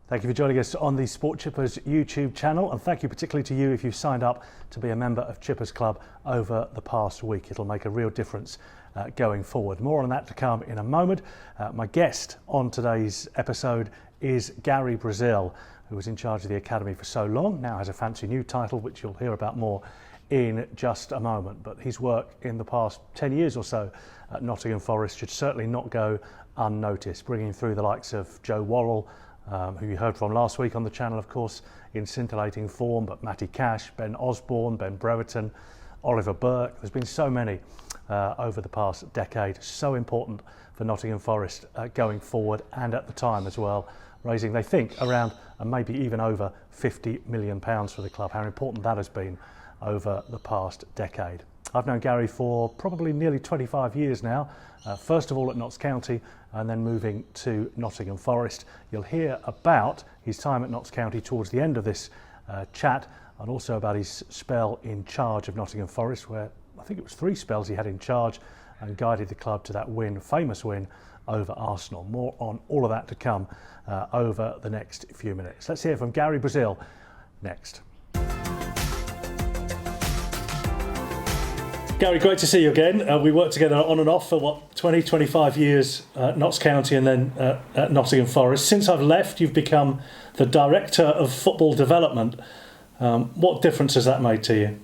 Thank you for joining us on the Sport Chippers YouTube channel, and thank you particularly to you if you've signed up to be a member of Chippers Club over the past week. It'll make a real difference going forward. More on that to come in a moment. My guest on today's episode is Gary Brazil, who was in charge of the academy for so long, now has a fancy new title which you'll hear about more in just a moment. But his work in the past 10 years or so at Nottingham Forest should certainly not go unnoticed, bringing through the likes of Joe Worrell, who you heard from last week on the channel, of course, in scintillating form, but Matty Cash, Ben Osborne, Ben Brereton, Oliver Burke. There's been so many over the past decade, so important for Nottingham Forest going forward, and at the time as well, raising, they think, around and maybe even over £50 million for the club. How important that has been over the past decade. I've known Gary for probably nearly 25 years now, first of all at Notts County and then moving to Nottingham Forest. You'll hear about his time at Notts County towards the end of this chat, and also about his spell in charge of Nottingham Forest, where I think it was 3 spells he had in charge and guided the club to that win, famous win over Arsenal. More on all of that to come over the next few minutes. Let's hear from Gary Brazil next. Gary, great to see you again. We worked together on and off for 25 years at Notts County and then at Nottingham Forest. Since I've left, you've become the Director of Football Development. What difference has that made to you?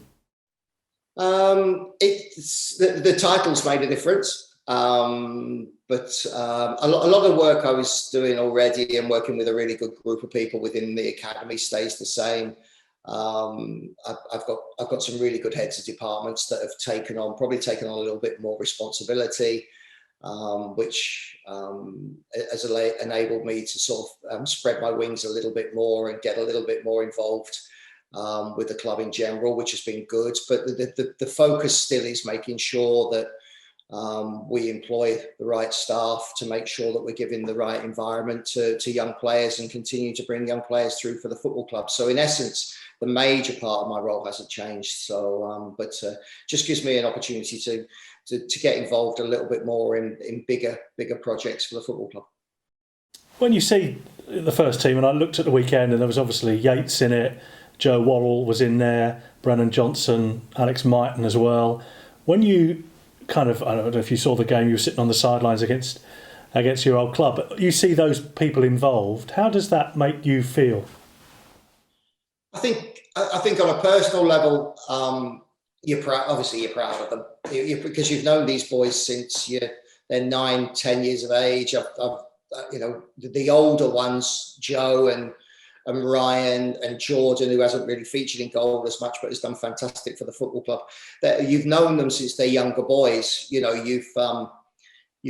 The title's made a difference, but a lot of work I was doing already and working with a really good group of people within the academy stays the same. I've got some really good heads of departments that have taken on a little bit more responsibility, which has enabled me to sort of spread my wings a little bit more and get a little bit more involved with the club in general, which has been good. But the focus still is making sure that we employ the right staff to make sure that we're giving the right environment to young players and continue to bring young players through for the football club. So in essence, the major part of my role hasn't changed. So, but just gives me an opportunity to get involved a little bit more in bigger projects for the football club. When you see the first team, and I looked at the weekend, and there was obviously Yates in it, Joe Worrell was in there, Brennan Johnson, Alex Mighton as well. When you I don't know if you saw the game, you were sitting on the sidelines against your old club, but you see those people involved. How does that make you feel? I think on a personal level, you're proud of them because you've known these boys since they're 9, 10 years of age. I've the older ones, Joe and Ryan and Jordan, who hasn't really featured in goal as much, but has done fantastic for the football club. You've known them since they're younger boys. You've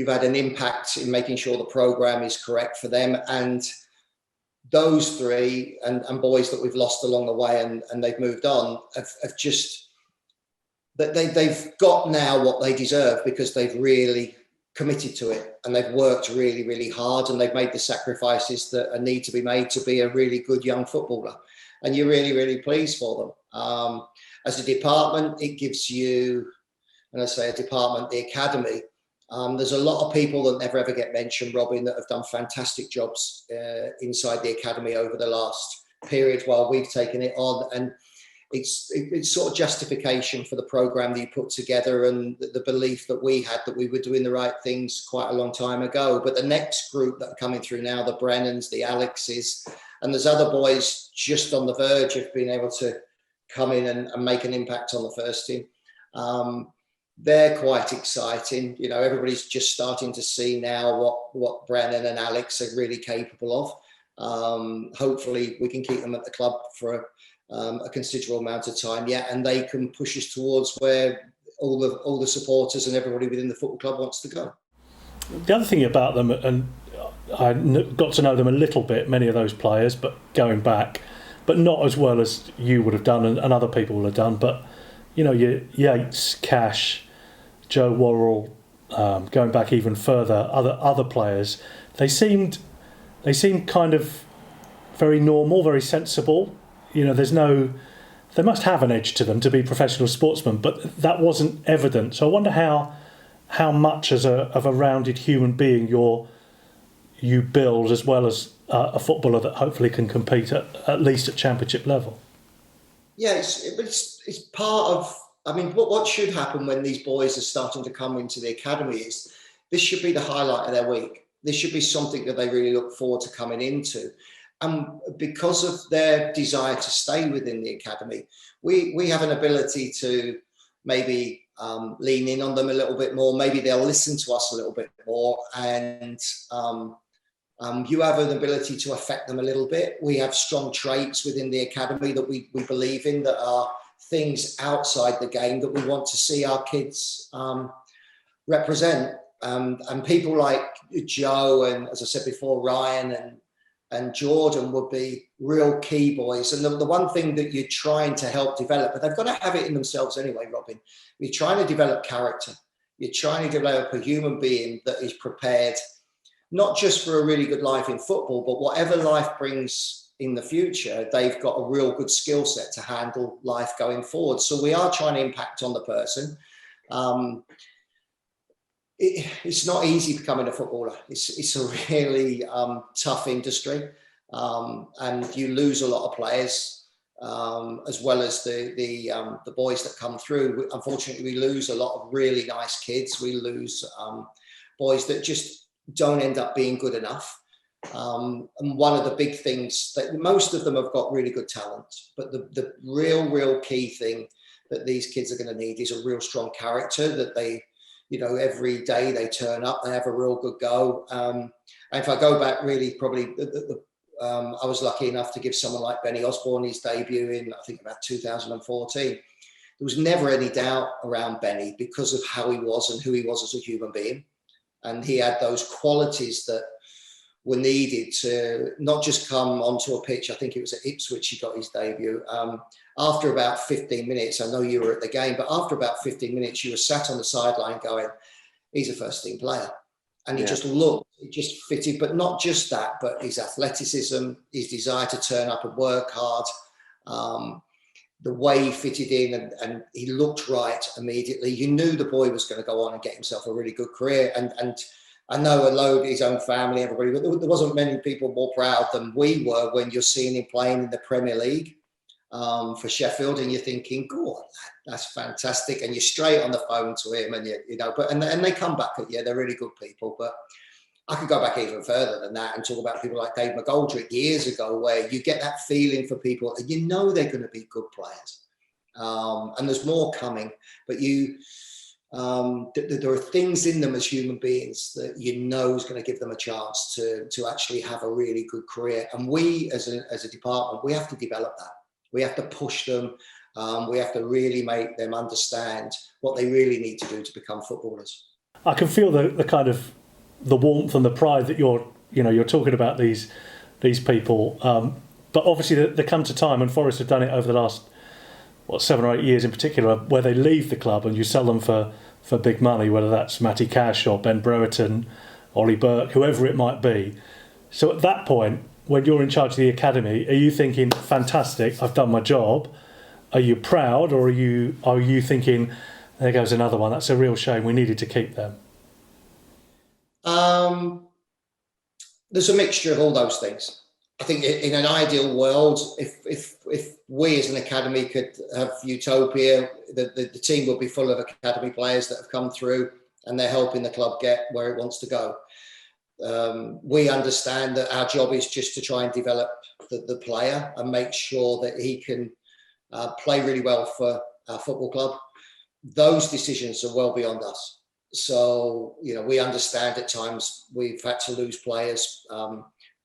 had an impact in making sure the programme is correct for them. And those 3 and boys that we've lost along the way and they've moved on have just, they've got now what they deserve because they've really committed to it and they've worked really, really hard and they've made the sacrifices that need to be made to be a really good young footballer. And you're really, really pleased for them. As a department, it gives you, and I say a department, the academy, there's a lot of people that never ever get mentioned, Robin, that have done fantastic jobs inside the academy over the last period while we've taken it on. And it's sort of justification for the programme that you put together and the belief that we had that we were doing the right things quite a long time ago. But the next group that are coming through now, the Brennans, the Alexes, and there's other boys just on the verge of being able to come in and make an impact on the first team. They're quite exciting. Everybody's just starting to see now what Brennan and Alex are really capable of. Hopefully we can keep them at the club for a considerable amount of time yet, and they can push us towards where all the supporters and everybody within the football club wants to go. The other thing about them, and I got to know them a little bit, many of those players, but going back, but not as well as you would have done and other people would have done. But your Yates, Cash, Joe Worrell, going back even further, other players, they seemed kind of very normal, very sensible. They must have an edge to them to be professional sportsmen, but that wasn't evident. So I wonder how much of a rounded human being you build, as well as a footballer that hopefully can compete at least at championship level. Yeah, it's part of. I mean, what should happen when these boys are starting to come into the academy is this should be the highlight of their week. This should be something that they really look forward to coming into. And because of their desire to stay within the academy, we have an ability to maybe lean in on them a little bit more. Maybe they'll listen to us a little bit more, and you have an ability to affect them a little bit. We have strong traits within the academy that we believe in, that are things outside the game that we want to see our kids represent. And people like Joe and, as I said before, Ryan and Jordan would be real key boys. And the one thing that you're trying to help develop, but they've got to have it in themselves anyway, Robin, you're trying to develop character. You're trying to develop a human being that is prepared, not just for a really good life in football, but whatever life brings in the future, they've got a real good skill set to handle life going forward. So we are trying to impact on the person. It's not easy becoming a footballer. It's a really tough industry, and you lose a lot of players, as well as the boys that come through. Unfortunately, we lose a lot of really nice kids. We lose boys that just don't end up being good enough. And one of the big things that most of them have got really good talent, but the real key thing that these kids are going to need is a real strong character, that they, every day they turn up, they have a real good go. And if I go back really, probably I was lucky enough to give someone like Benny Osborne his debut in, I think, about 2014. There was never any doubt around Benny because of how he was and who he was as a human being. And he had those qualities that were needed to not just come onto a pitch. I think it was at Ipswich he got his debut. After about 15 minutes, I know you were at the game, but after about 15 minutes, you were sat on the sideline going, he's a first team player. And he just looked, he just fitted, but not just that, but his athleticism, his desire to turn up and work hard, the way he fitted in, and he looked right immediately. You knew the boy was going to go on and get himself a really good career. And I know a load of his own family, everybody, but there wasn't many people more proud than we were when you're seeing him playing in the Premier League for Sheffield, and you're thinking, "God, that's fantastic!" And you're straight on the phone to him, and and they come back at you. They're really good people, but I could go back even further than that and talk about people like Dave McGoldrick years ago, where you get that feeling for people, and they're going to be good players, and there's more coming, but there are things in them as human beings that is going to give them a chance to actually have a really good career. And we, as a department, we have to develop that. We have to push them. We have to really make them understand what they really need to do to become footballers. I can feel the kind of the warmth and the pride that you're talking about these people. But obviously there comes a time, and Forest have done it over the last 7 or 8 years in particular, where they leave the club and you sell them for big money, whether that's Matty Cash or Ben Brereton, Ollie Burke, whoever it might be. So at that point, when you're in charge of the academy, are you thinking, fantastic, I've done my job? Are you proud, or are you thinking, there goes another one, that's a real shame, we needed to keep them? There's a mixture of all those things. I think in an ideal world, if we as an academy could have utopia, the team would be full of academy players that have come through and they're helping the club get where it wants to go. We understand that our job is just to try and develop the player and make sure that he can play really well for our football club. Those decisions are well beyond us. So, we understand at times we've had to lose players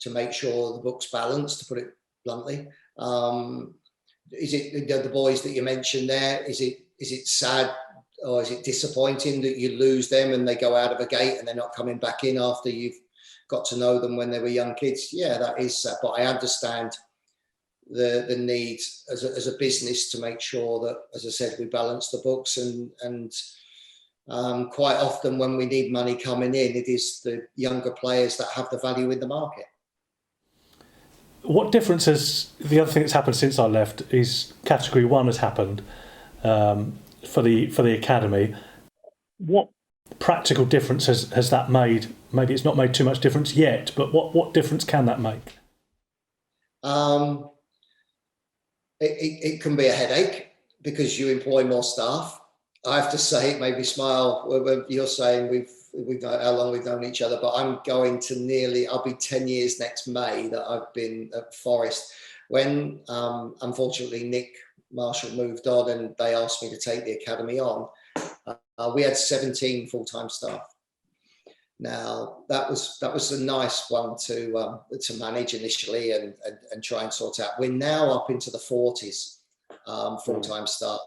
to make sure the book's balanced, to put it bluntly. Is it the boys that you mentioned there? Is it sad, or is it disappointing that you lose them and they go out of a gate and they're not coming back in after you've got to know them when they were young kids? Yeah, that is sad. But I understand the need as a business to make sure that, as I said, we balance the books, and quite often when we need money coming in, it is the younger players that have the value in the market. What difference the other thing that's happened since I left is Category 1 has happened for the academy. What practical difference has that made? Maybe it's not made too much difference yet, but what difference can that make? Um, it can be a headache because you employ more staff. I have to say, it made me smile when you're saying we've how long we've known each other, but I'm going to I'll be 10 years next May that I've been at Forest. When unfortunately Nick Marshall moved on and they asked me to take the academy on, we had 17 full-time staff. Now that was a nice one to manage initially and try and sort out. We're now up into the 40s full-time staff,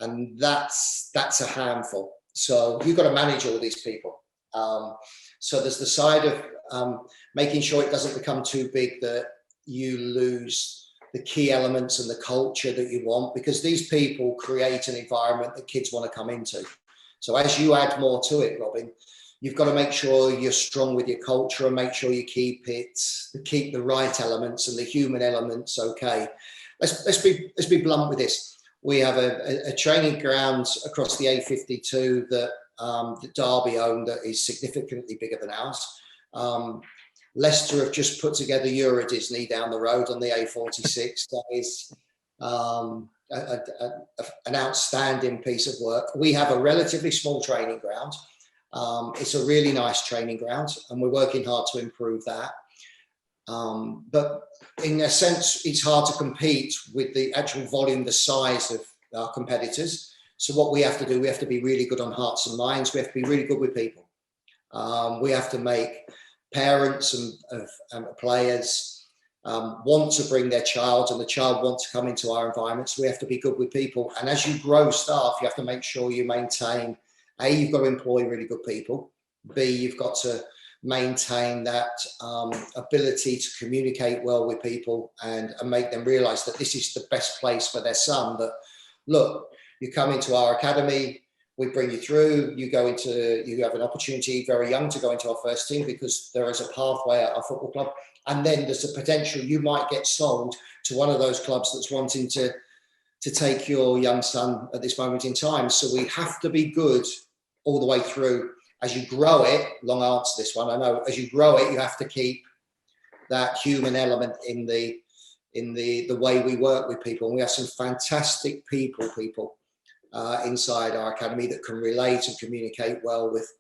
and that's a handful. So you've got to manage all these people. So there's the side of making sure it doesn't become too big that you lose the key elements and the culture that you want, because these people create an environment that kids want to come into. So as you add more to it, Robin, you've got to make sure you're strong with your culture and make sure you keep the right elements and the human elements. Okay, let's be blunt with this. We have a training ground across the A52 that Derby own that is significantly bigger than ours. Leicester have just put together Euro Disney down the road on the A46. That is an outstanding piece of work. We have a relatively small training ground. It's a really nice training ground, and we're working hard to improve that. But in a sense, it's hard to compete with the actual volume, the size of our competitors. So what we have to do, we have to be really good on hearts and minds. We have to be really good with people. We have to make parents and players want to bring their child, and the child wants to come into our environment. So we have to be good with people. And as you grow staff, you have to make sure you maintain, A, you've got to employ really good people. B, you've got to maintain that ability to communicate well with people and make them realize that this is the best place for their son. That, look, you come into our academy, we bring you through, you have an opportunity very young to go into our first team because there is a pathway at our football club. And then there's a potential you might get sold to one of those clubs that's wanting to take your young son at this moment in time. So we have to be good all the way through. As you grow it, long answer this one, I know, as you grow it, you have to keep that human element in the way we work with people. And we have some fantastic people inside our academy that can relate and communicate well with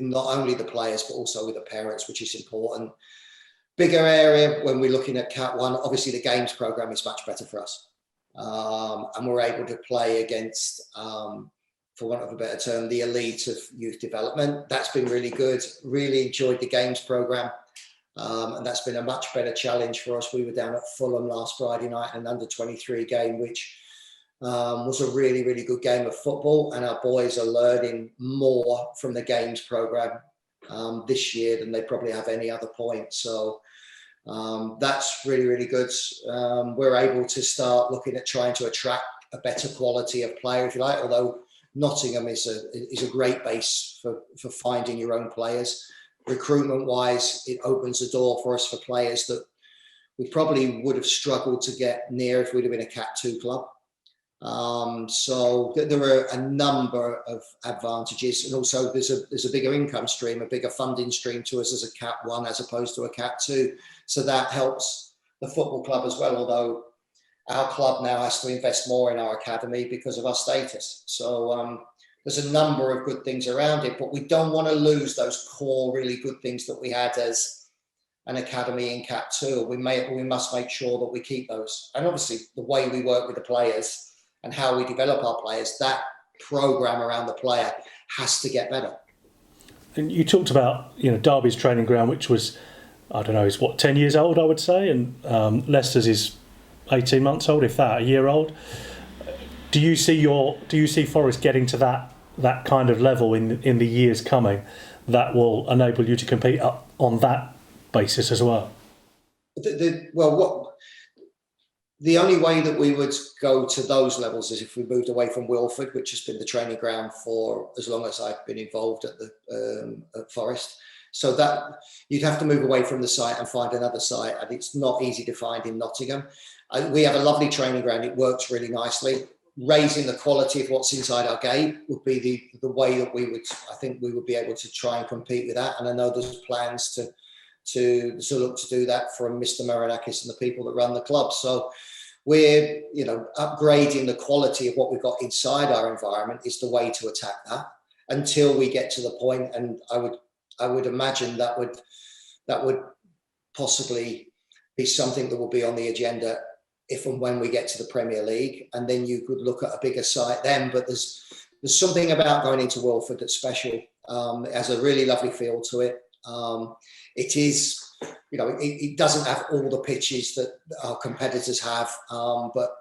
not only the players, but also with the parents, which is important. Bigger area when we're looking at Cat 1, obviously the games program is much better for us. And we're able to play against, for want of a better term, the elite of youth development. That's been really good. Really enjoyed the games program. And that's been a much better challenge for us. We were down at Fulham last Friday night, an under-23 game, which was a really, really good game of football. And our boys are learning more from the games program this year than they probably have any other point. So that's really, really good. We're able to start looking at trying to attract a better quality of player, if you like, although Nottingham is a great base for finding your own players. Recruitment wise, it opens the door for us for players that we probably would have struggled to get near if we'd have been a Cat 2 club. So there are a number of advantages, and also there's a bigger income stream, a bigger funding stream to us as a Cat 1 as opposed to a Cat 2. So that helps the football club as well, although our club now has to invest more in our academy because of our status. So there's a number of good things around it, but we don't want to lose those core really good things that we had as an academy in Cat 2. We must make sure that we keep those. And obviously the way we work with the players and how we develop our players, that program around the player has to get better. And you talked about, Derby's training ground, which was, I don't know, is 10 years old, I would say, and Leicester's is 18 months old, if that, a year old. Do you see Forest getting to that kind of level in the years coming that will enable you to compete up on that basis as well? The only way that we would go to those levels is if we moved away from Wilford, which has been the training ground for as long as I've been involved at Forest. So that you'd have to move away from the site and find another site, and it's not easy to find in Nottingham. We have a lovely training ground. It works really nicely. Raising the quality of what's inside our game would be the way that I think we would be able to try and compete with that. And I know there's plans to look to do that from Mr. Marinakis and the people that run the club. So we're, upgrading the quality of what we've got inside our environment is the way to attack that until we get to the point. And I would imagine that would possibly be something that will be on the agenda if and when we get to the Premier League, and then you could look at a bigger site then. But there's something about going into Wilford that's special. It has a really lovely feel to it. It is, it doesn't have all the pitches that our competitors have, but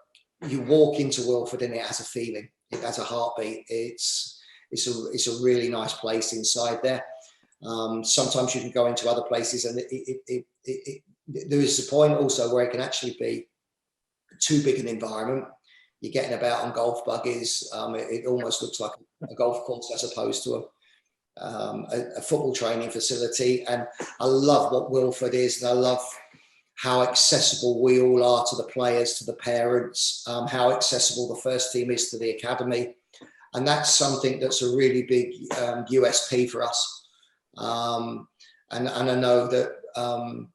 you walk into Wilford and it has a feeling. It has a heartbeat. It's a really nice place inside there. Sometimes you can go into other places and there is a point also where it can actually be too big an environment. You're getting about on golf buggies. It almost looks like a golf course as opposed to a football training facility. And I love what Wilford is, and I love how accessible we all are to the players, to the parents, how accessible the first team is to the academy. And that's something that's a really big USP for us. And I know that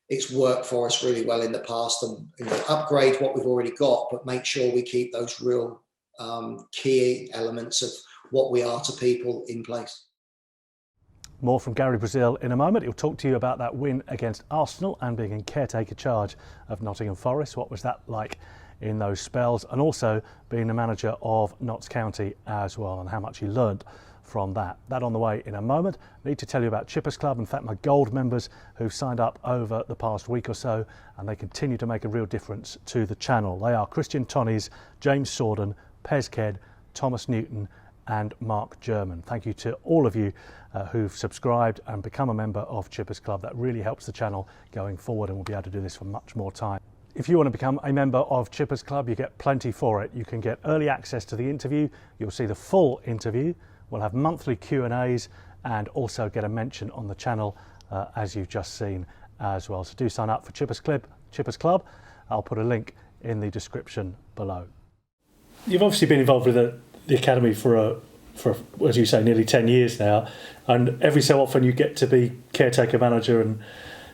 it's worked for us really well in the past, and upgrade what we've already got, but make sure we keep those real key elements of what we are to people in place. More from Gary Brazil in a moment. He'll talk to you about that win against Arsenal and being in caretaker charge of Nottingham Forest. What was that like in those spells? And also being the manager of Notts County as well, and how much he learnt from that. That on the way in a moment. Need to tell you about Chippers Club. In fact, my gold members who've signed up over the past week or so, and they continue to make a real difference to the channel. They are Christian Tonnies, James Sorden, Pez Ked, Thomas Newton and Mark German. Thank you to all of you who've subscribed and become a member of Chippers Club. That really helps the channel going forward, and we'll be able to do this for much more time. If you want to become a member of Chippers Club, you get plenty for it. You can get early access to the interview. You'll see the full interview. We'll have monthly Q&As and also get a mention on the channel as you've just seen as well. So do sign up for Chippers Club. I'll put a link in the description below. You've obviously been involved with the academy for as you say, nearly 10 years now, and every so often you get to be caretaker manager and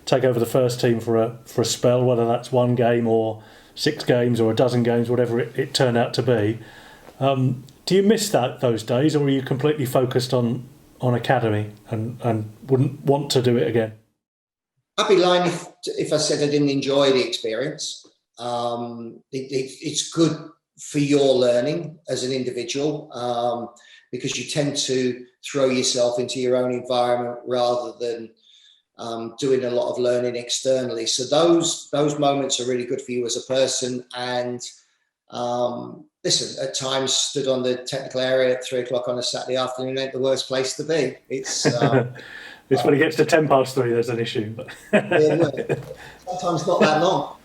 take over the first team for a spell, whether that's one game or 6 games or a dozen games, whatever it turned out to be. Do you miss those days, or are you completely focused on academy and wouldn't want to do it again? I'd be lying if I said I didn't enjoy the experience. It's good for your learning as an individual, because you tend to throw yourself into your own environment rather than doing a lot of learning externally. So those moments are really good for you as a person. And listen, at times stood on the technical area at 3 o'clock on a Saturday afternoon ain't the worst place to be. It's it's when it gets to 10 past 3 there's an issue, but yeah, sometimes not that long.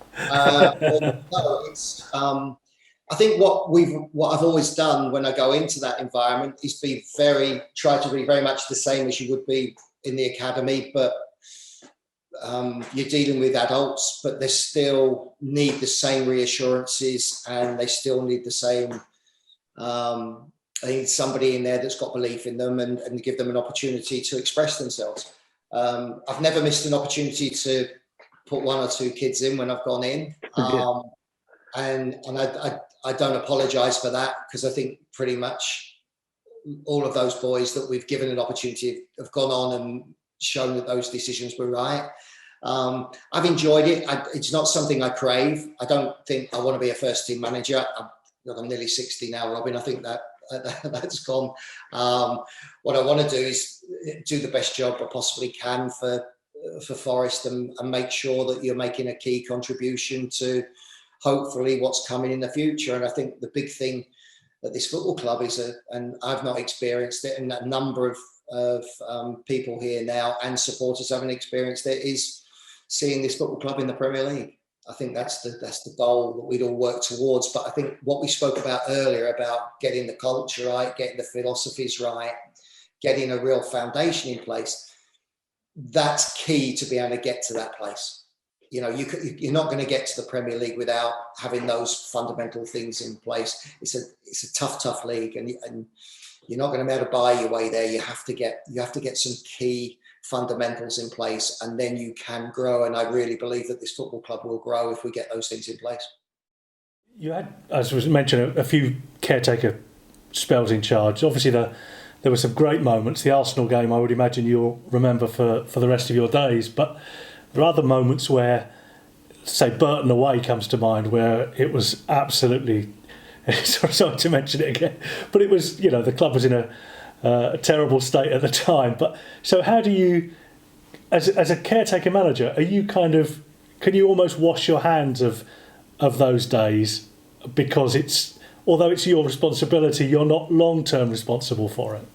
No, it's I think what I've always done when I go into that environment is try to be very much the same as you would be in the academy, but you're dealing with adults, but they still need the same reassurances, and they still need the same. I need somebody in there that's got belief in them and give them an opportunity to express themselves. I've never missed an opportunity to put 1 or 2 kids in when I've gone in, and I don't apologise for that, because I think pretty much all of those boys that we've given an opportunity have gone on and shown that those decisions were right. I've enjoyed it. It's not something I crave. I don't think I want to be a first team manager. I'm nearly 60 now, Robin. I think that's gone. What I want to do is do the best job I possibly can for Forest and make sure that you're making a key contribution to hopefully what's coming in the future. And I think the big thing that this football club is, and I've not experienced it, and a number of people here now and supporters haven't experienced it, is seeing this football club in the Premier League. I think that's the goal that we'd all work towards. But I think what we spoke about earlier about getting the culture right, getting the philosophies right, getting a real foundation in place, that's key to be able to get to that place. You're not going to get to the Premier League without having those fundamental things in place. It's a tough league, and you're not going to be able to buy your way there. You have to get some key fundamentals in place, and then you can grow. And I really believe that this football club will grow if we get those things in place. You had, as was mentioned, a few caretaker spells in charge. Obviously, there were some great moments. The Arsenal game, I would imagine you'll remember for the rest of your days. But there are other moments where, say, Burton away comes to mind, where it was absolutely, sorry to mention it again, but it was, the club was in a terrible state at the time. But so how do you, as a caretaker manager, are you can you almost wash your hands of those days, because although it's your responsibility, you're not long-term responsible for it?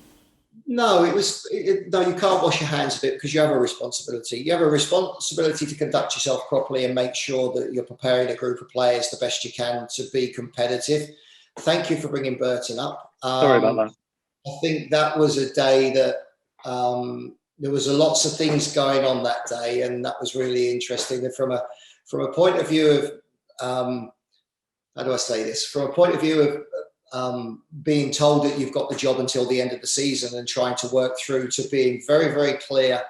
No, no, you can't wash your hands of it, because you have a responsibility. You have a responsibility to conduct yourself properly and make sure that you're preparing a group of players the best you can to be competitive. Thank you for bringing Burton up. Sorry about that. I think that was a day that there was lots of things going on that day, and that was really interesting. And from a point of view of how do I say this? From a point of view of being told that you've got the job until the end of the season, and trying to work through to being very, very clear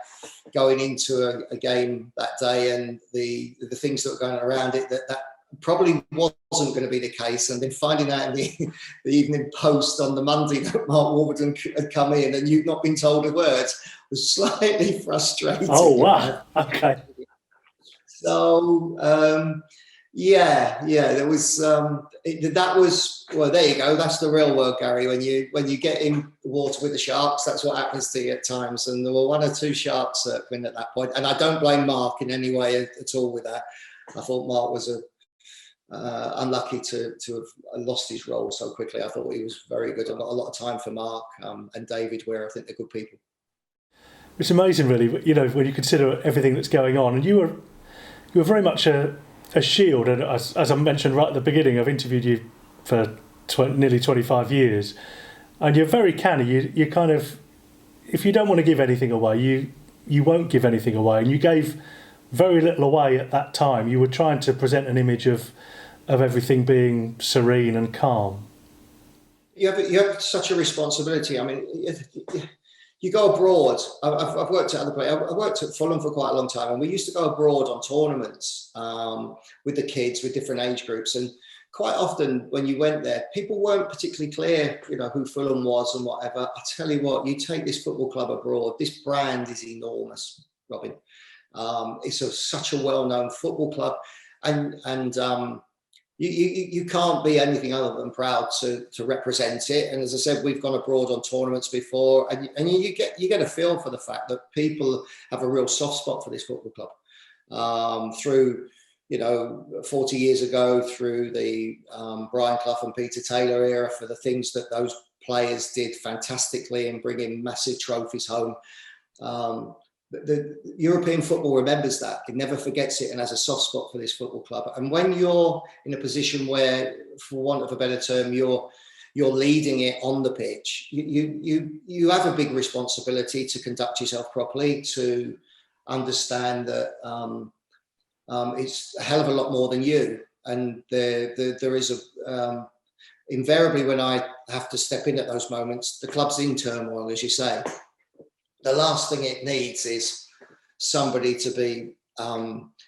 going into a game that day, and the things that were going around it, that probably wasn't going to be the case. And then finding out in the Evening Post on the Monday that Mark Warburton had come in and you'd not been told a word was slightly frustrating. Oh, wow. Okay. So, there was that was, well, there you go. That's the real world, Gary. When you get in the water with the sharks, that's what happens to you at times. And there were one or two sharks circling at that point. And I don't blame Mark in any way at all with that. I thought Mark was unlucky to have lost his role so quickly. I thought he was very good. I've got a lot of time for Mark and David, where I think they're good people. It's amazing, really, when you consider everything that's going on. And you were very much a shield. And as I mentioned right at the beginning, I've interviewed you for nearly 25 years. And you're very canny. You kind of, if you don't want to give anything away, you won't give anything away. And you gave very little away at that time. You were trying to present an image of everything being serene and calm. You have such a responsibility. I mean, you go abroad. I've worked at other places. I worked at Fulham for quite a long time, and we used to go abroad on tournaments with the kids, with different age groups. And quite often when you went there, people weren't particularly clear, who Fulham was and whatever. I tell you what, you take this football club abroad, this brand is enormous, Robin. It's such a well-known football club, and you can't be anything other than proud to represent it. And as I said, we've gone abroad on tournaments before, and you get a feel for the fact that people have a real soft spot for this football club. Through 40 years ago, through the Brian Clough and Peter Taylor era, for the things that those players did fantastically in bringing massive trophies home. The European football remembers that. It never forgets it and has a soft spot for this football club. And when you're in a position where, for want of a better term, you're leading it on the pitch, you have a big responsibility to conduct yourself properly, to understand that it's a hell of a lot more than you. And there is invariably, when I have to step in at those moments, the club's in turmoil, as you say. The last thing it needs is somebody to be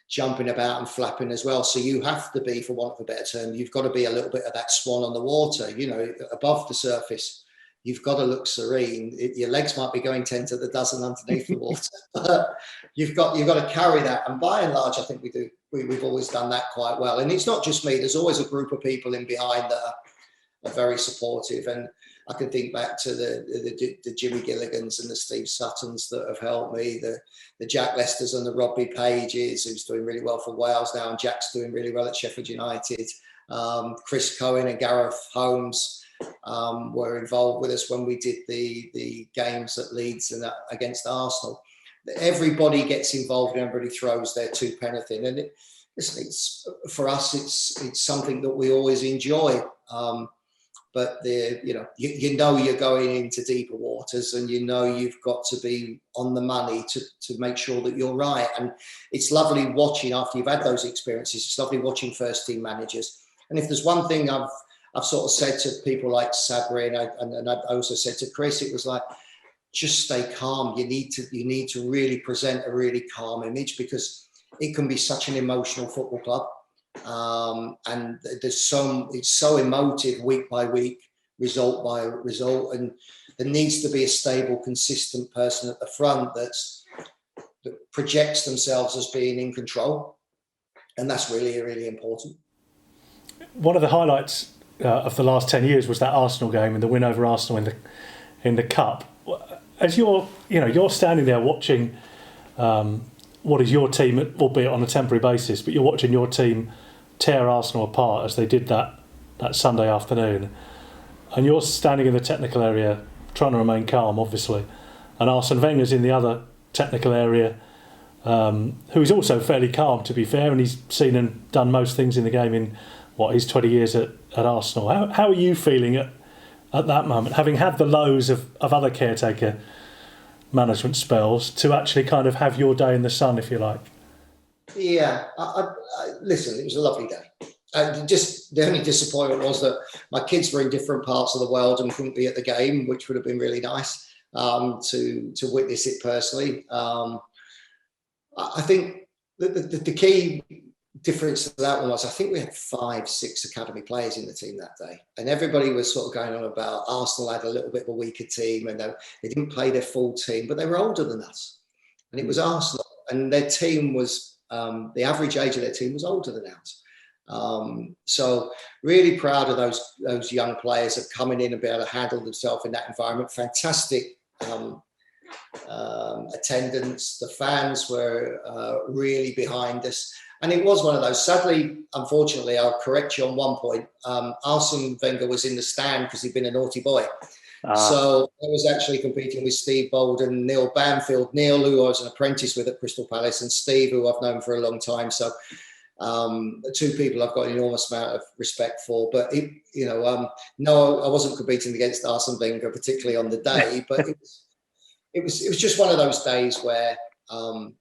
jumping about and flapping as well. So you have to be, for want of a better term, you've got to be a little bit of that swan on the water, above the surface. You've got to look serene. Your legs might be going 10 to the dozen underneath the water, but you've got to carry that. And by and large, I think we do. We've always done that quite well. And it's not just me. There's always a group of people in behind that are very supportive. And I can think back to the Jimmy Gilligans and the Steve Suttons that have helped me, the Jack Lesters and the Robbie Pages, who's doing really well for Wales now, and Jack's doing really well at Sheffield United. Chris Cohen and Gareth Holmes were involved with us when we did the games at Leeds and against Arsenal. Everybody gets involved and everybody throws their two penneth in. And it's for us, it's something that we always enjoy. But you're going into deeper waters, and you've got to be on the money to make sure that you're right. And it's lovely watching, after you've had those experiences, it's lovely watching first team managers. And if there's one thing I've sort of said to people like Sabri, and I also said to Chris, it was like, just stay calm. You need to really present a really calm image, because it can be such an emotional football club. And it's so emotive week by week, result by result, and there needs to be a stable, consistent person at the front that projects themselves as being in control, and that's really, really important. One of the highlights of the last 10 years was that Arsenal game and the win over Arsenal in the cup. As you're standing there watching what is your team, albeit on a temporary basis, but you're watching your team tear Arsenal apart as they did that Sunday afternoon, and you're standing in the technical area trying to remain calm, obviously, and Arsene Wenger's in the other technical area, who is also fairly calm, to be fair, and he's seen and done most things in the game in his 20 years at Arsenal. How are you feeling at that moment, having had the lows of other caretaker management spells, to actually kind of have your day in the sun, if you like? Yeah, listen, it was a lovely day. Just the only disappointment was that my kids were in different parts of the world and couldn't be at the game, which would have been really nice to witness it personally. I think the key difference to that one was, I think we had 5-6 academy players in the team that day, and everybody was sort of going on about Arsenal had a little bit of a weaker team, and they didn't play their full team, but they were older than us, and it was Arsenal, and their team was the average age of their team was older than ours. So really proud of those young players of coming in and be able to handle themselves in that environment. Fantastic attendance. The fans were really behind us. And it was one of those. Sadly, unfortunately, I'll correct you on one point. Arsene Wenger was in the stand because he'd been a naughty boy. So I was actually competing with Steve Bold and Neil Banfield. Neil, who I was an apprentice with at Crystal Palace, and Steve, who I've known for a long time. So two people I've got an enormous amount of respect for. But no, I wasn't competing against Arsene Wenger, particularly on the day. But it was just one of those days where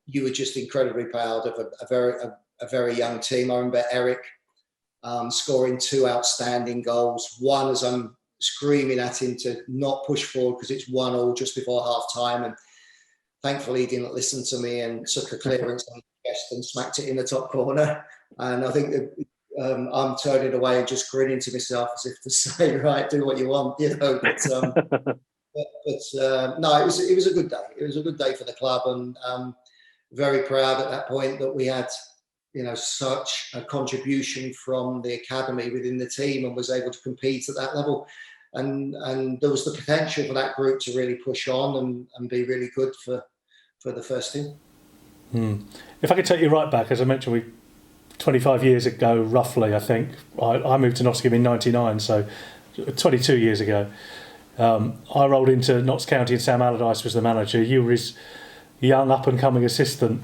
you were just incredibly proud of a very young team. I remember Eric scoring 2 outstanding goals. One as I'm screaming at him to not push forward because it's 1-1 just before half time, and thankfully he didn't listen to me and took a clearance on the chest and smacked it in the top corner. And I think that I'm turning away and just grinning to myself as if to say, right, do what you want, But no, it was a good day. It was a good day for the club, and very proud at that point that we had such a contribution from the academy within the team and was able to compete at that level. And there was the potential for that group to really push on and be really good for the first team. If I could take you right back, as I mentioned, 25 years ago, roughly, I think, I moved to Nottingham in 99, so 22 years ago. I rolled into Notts County and Sam Allardyce was the manager. You were his young up-and-coming assistant.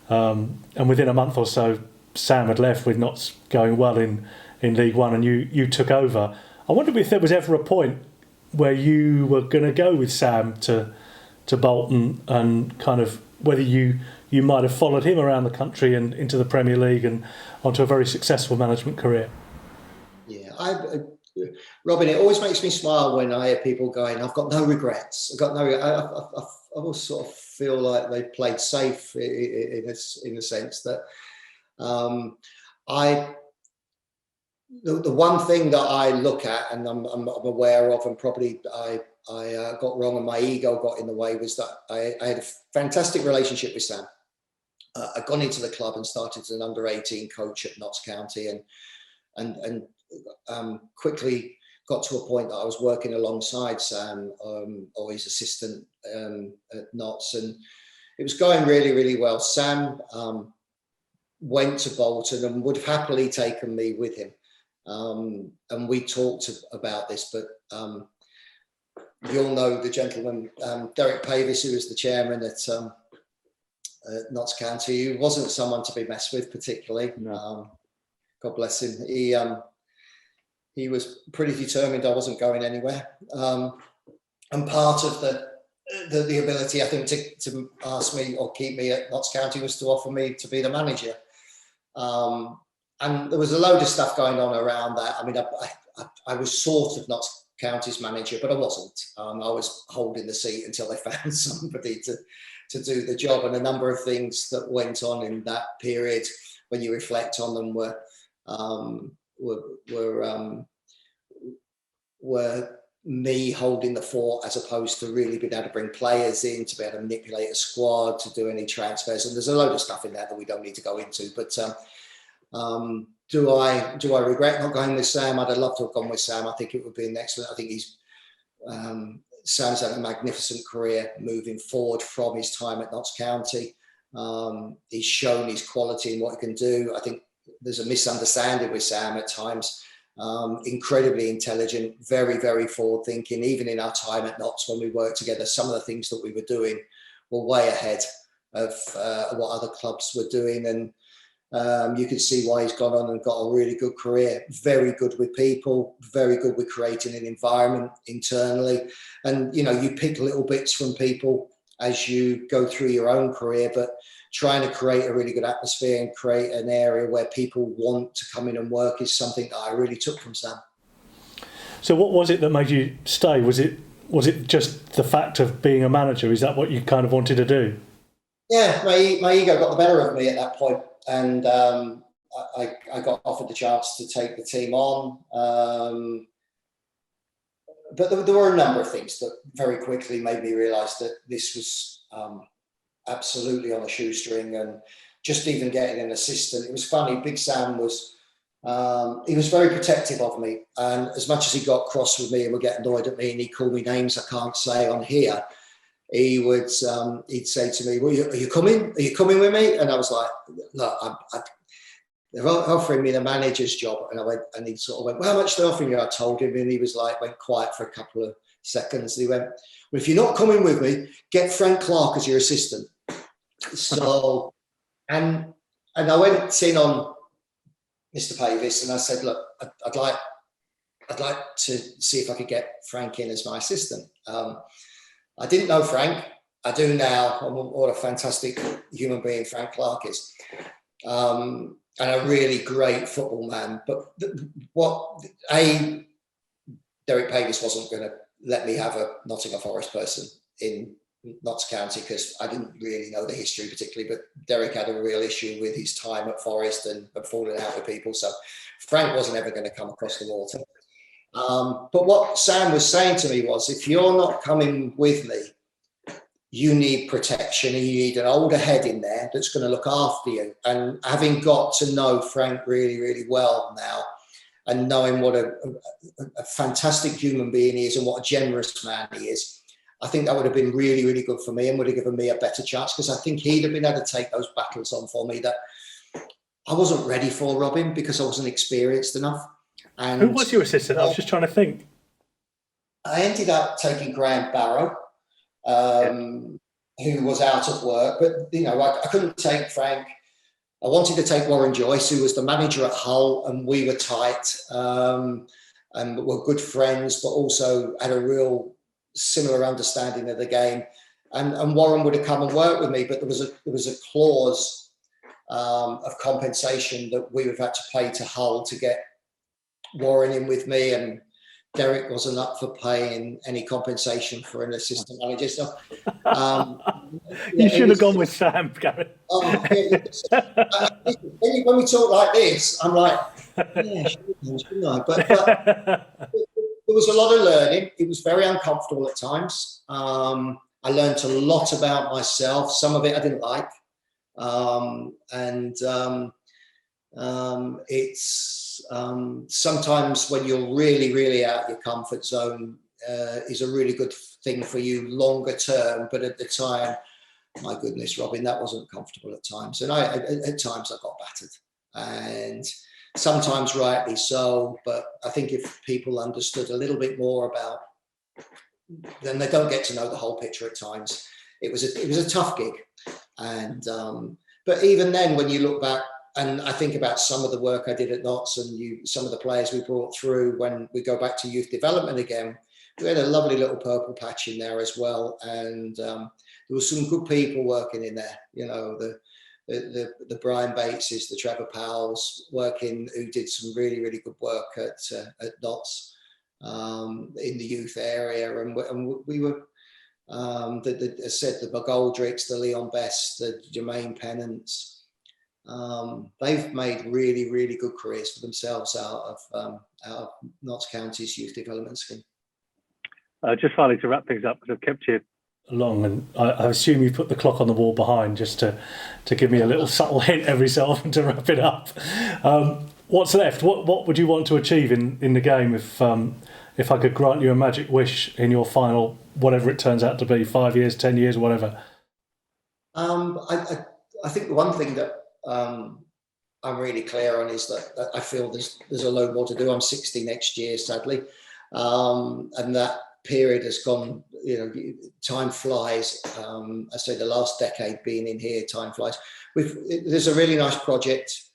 And within a month or so, Sam had left with Notts going well in League One, and you took over. I wondered if there was ever a point where you were going to go with Sam to Bolton, and kind of whether you might have followed him around the country and into the Premier League and onto a very successful management career. Yeah, Robin, it always makes me smile when I hear people going, I've got no regrets. I always sort of feel like they played safe in a sense that the one thing that I look at and I'm aware of, and probably I got wrong and my ego got in the way, was that I had a fantastic relationship with Sam. I'd gone into the club and started as an under-18 coach at Notts County, and quickly got to a point that I was working alongside Sam or his assistant at Notts, and it was going really, really well. Sam went to Bolton and would have happily taken me with him. And we talked about this, but you'll know the gentleman, Derek Pavis, who was the chairman at Notts County, who wasn't someone to be messed with particularly. No. God bless him. He was pretty determined I wasn't going anywhere. And part of the ability, I think, to ask me or keep me at Notts County was to offer me to be the manager. And there was a load of stuff going on around that. I mean, I was sort of Notts County's manager, but I wasn't. I was holding the seat until they found somebody to do the job. And a number of things that went on in that period, when you reflect on them, were me holding the fort, as opposed to really being able to bring players in, to be able to manipulate a squad, to do any transfers. And there's a load of stuff in there that we don't need to go into. But do I regret not going with Sam? I'd have loved to have gone with Sam. I think it would be an excellent. I think Sam's had a magnificent career moving forward from his time at Notts County. He's shown his quality and what he can do. I think there's a misunderstanding with Sam at times. Incredibly intelligent, very, very forward thinking. Even in our time at Notts, when we worked together, some of the things that we were doing were way ahead of what other clubs were doing. And you can see why he's gone on and got a really good career. Very good with people, very good with creating an environment internally. And, you know, you pick little bits from people as you go through your own career, but trying to create a really good atmosphere and create an area where people want to come in and work is something that I really took from Sam. So what was it that made you stay? Was it just the fact of being a manager? Is that what you kind of wanted to do? Yeah, my ego got the better of me at that point, and I got offered the chance to take the team on. But there were a number of things that very quickly made me realise that this was absolutely on a shoestring. And just even getting an assistant, it was funny. Big Sam was he was very protective of me, and as much as he got cross with me and would get annoyed at me and he'd call me names I can't say on here, he would he'd say to me, well, are you coming with me? And I was like, look, they're offering me the manager's job. And I went, and he sort of went, well, how much they're offering you? I told him, and he was like, went quiet for a couple of seconds. And he went, well, if you're not coming with me, get Frank Clark as your assistant. So, and I went in on Mr. Pavis and I said, look, I'd like to see if I could get Frank in as my assistant. I didn't know Frank. I do now. What a fantastic human being Frank Clark is. And a really great football man. But Derek Pavis wasn't going to let me have a Nottingham Forest person in Notts County because I didn't really know the history particularly, but Derek had a real issue with his time at Forest and falling out with people. So Frank wasn't ever going to come across the water. But what Sam was saying to me was, if you're not coming with me, you need protection and you need an older head in there that's going to look after you. And having got to know Frank really, really well now, and knowing what a fantastic human being he is and what a generous man he is, I think that would have been really, really good for me and would have given me a better chance, because I think he'd have been able to take those battles on for me that I wasn't ready for, Robin, because I wasn't experienced enough. And who was your assistant? I was just trying to think. I ended up taking Graham Barrow, who was out of work, but you know, I couldn't take Frank. I wanted to take Warren Joyce, who was the manager at Hull, and we were tight and were good friends, but also had a real similar understanding of the game. And Warren would have come and worked with me, but there was a clause of compensation that we would have had to pay to Hull to get Warren in with me, and Derek wasn't up for paying any compensation for an assistant manager. So you should have gone with Sam, Gary. When we talk like this, I'm like, yeah, shouldn't I? But there was a lot of learning. It was very uncomfortable at times. I learned a lot about myself. Some of it I didn't like. It's sometimes when you're really, really out your comfort zone is a really good thing for you longer term. But at the time, my goodness, Robin, that wasn't comfortable at times. And at times I got battered, and sometimes rightly so. But I think if people understood a little bit more about, then they don't get to know the whole picture at times. It was a tough gig. And but even then, when you look back, and I think about some of the work I did at Notts and some of the players we brought through, when we go back to youth development again, we had a lovely little purple patch in there as well. And there was some good people working in there, you know, the Brian Bateses, the Trevor Powells working, who did some really, really good work at Notts. in the youth area, and we were, as said, the McGoldricks, the Leon Best, the Jermaine Pennants. They've made really, really good careers for themselves out of Notts County's youth development scheme. Just finally, to wrap things up, because I've kept you long, and I assume you put the clock on the wall behind just to give me a little subtle hint every so often to wrap it up. What's left? What would you want to achieve in the game if I could grant you a magic wish in your final, whatever it turns out to be, 5 years, 10 years, whatever? I think the one thing that I'm really clear on is that I feel there's a load more to do. I'm 60 next year, sadly, and that period has gone. Time flies. I say the last decade being in here, time flies. There's a really nice project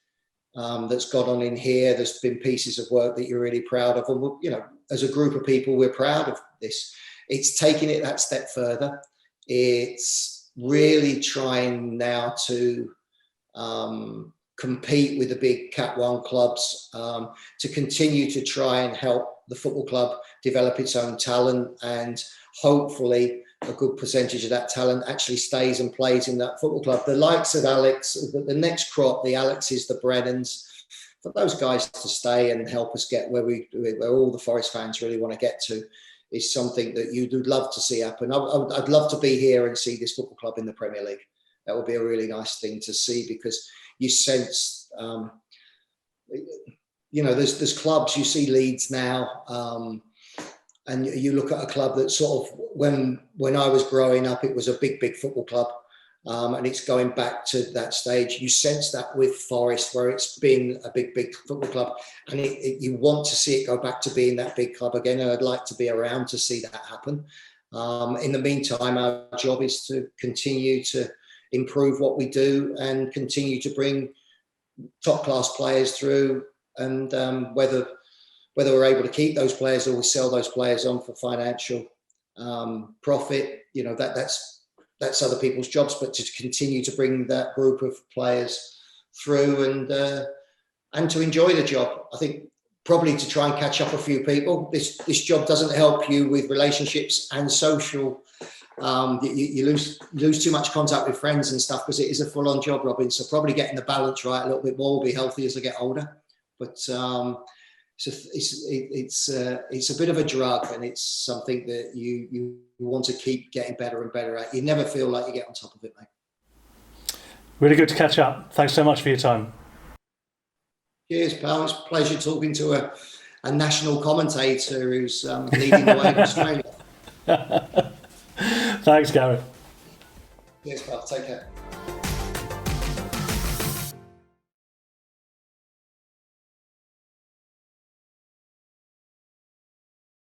that's gone on in here. There's been pieces of work that you're really proud of, and as a group of people, we're proud of this. It's taking it that step further. It's really trying now to compete with the big Cat 1 clubs, to continue to try and help the football club develop its own talent, and hopefully a good percentage of that talent actually stays and plays in that football club. The likes of Alex, the next crop, the Alexes, the Brennans, for those guys to stay and help us get where all the Forest fans really want to get to, is something that you'd love to see happen. I'd love to be here and see this football club in the Premier League. That would be a really nice thing to see, because you sense, there's clubs, you see Leeds now, and you look at a club that sort of, when I was growing up, it was a big football club, and it's going back to that stage. You sense that with Forest, where it's been a big football club, and you want to see it go back to being that big club again, and I'd like to be around to see that happen. In the meantime, our job is to continue to improve what we do and continue to bring top-class players through, and whether we're able to keep those players or we sell those players on for financial profit, that's other people's jobs. But to continue to bring that group of players through and to enjoy the job, I think probably to try and catch up a few people. This job doesn't help you with relationships and social. You lose too much contact with friends and stuff, because it is a full-on job, Robin. So probably getting the balance right a little bit more will be healthy as I get older. But it's a bit of a drug, and it's something that you want to keep getting better and better at. You never feel like you get on top of it, mate. Really good to catch up. Thanks so much for your time. Cheers, pal. It's a pleasure talking to a national commentator who's leading the way in Australia. Thanks, Gary. Cheers, pal. Take care.